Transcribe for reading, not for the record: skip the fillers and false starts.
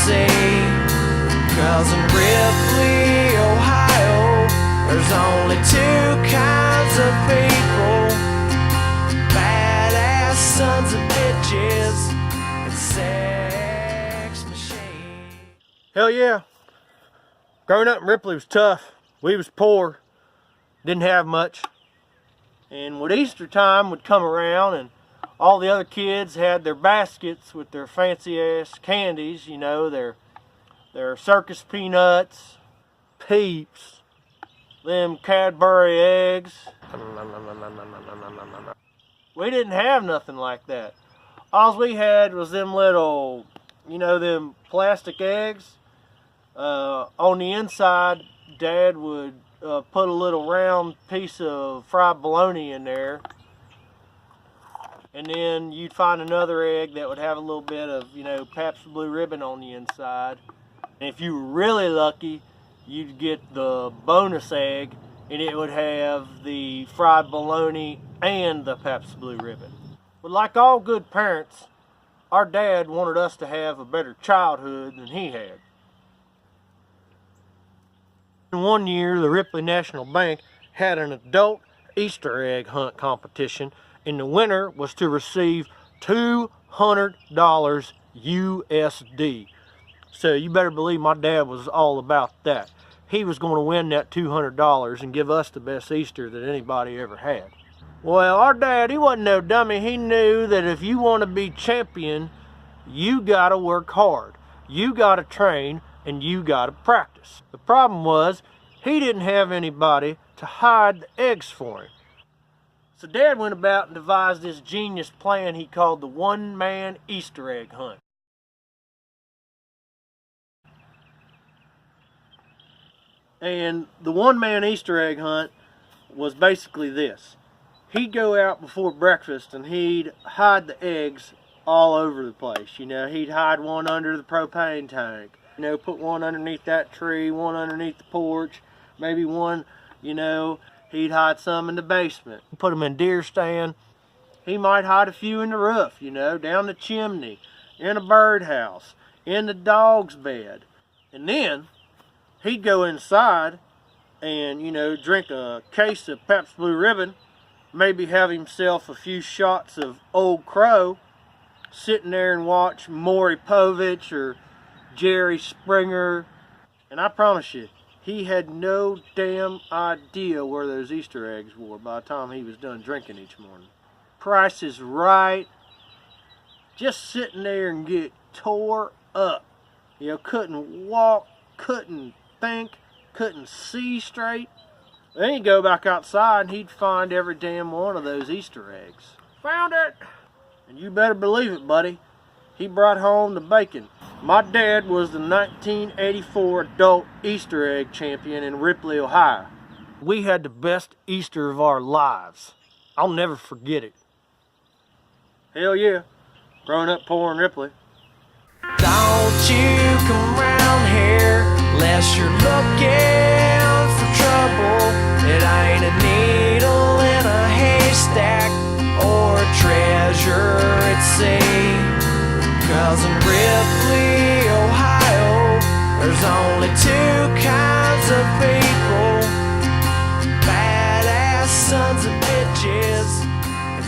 see. 'Cause in Ripley, Ohio, there's only two kinds of people: badass sons of bitches and sex machines. Hell yeah. Growing up in Ripley was tough. We was poor, didn't have much. And when Easter time would come around and all the other kids had their baskets with their fancy ass candies, you know, their circus peanuts, Peeps, them Cadbury eggs. We didn't have nothing like that. All we had was them little, you know, them plastic eggs. On the inside, Dad would put a little round piece of fried bologna in there. And then you'd find another egg that would have a little bit of, you know, Pabst Blue Ribbon on the inside. And if you were really lucky, you'd get the bonus egg, and it would have the fried bologna and the Pabst Blue Ribbon. But like all good parents, our dad wanted us to have a better childhood than he had. In one year, the Ripley National Bank had an adult Easter egg hunt competition, and the winner was to receive $200 USD. So you better believe my dad was all about that. He was going to win that $200 and give us the best Easter that anybody ever had. Well, our dad, he wasn't no dummy. He knew that if you want to be champion, you got to work hard. You got to train, and you got to practice. The problem was, he didn't have anybody to hide the eggs for him. So Dad went about and devised this genius plan he called the one-man Easter egg hunt. And the one-man Easter egg hunt was basically this. He'd go out before breakfast and he'd hide the eggs all over the place. You know, he'd hide one under the propane tank. You know, put one underneath that tree, one underneath the porch, maybe one, you know, he'd hide some in the basement. Put them in deer stand. He might hide a few in the roof, you know, down the chimney, in a birdhouse, in the dog's bed. And then he'd go inside and, you know, drink a case of Pabst Blue Ribbon, maybe have himself a few shots of Old Crow, sitting there and watch Maury Povich or Jerry Springer. And I promise you, he had no damn idea where those Easter eggs were by the time he was done drinking each morning. Price is Right, just sitting there and get tore up. You know, couldn't walk, couldn't think, couldn't see straight. Then he'd go back outside and he'd find every damn one of those Easter eggs. Found it! And you better believe it, buddy. He brought home the bacon. My dad was the 1984 adult Easter egg champion in Ripley, Ohio. We had the best Easter of our lives. I'll never forget it. Hell yeah. Growing up poor in Ripley. Don't you come round here unless you're looking for trouble. It ain't a needle in a haystack or a treasure at sea. 'Cause in Ripley, Ohio, there's only two kinds of people: badass sons of bitches and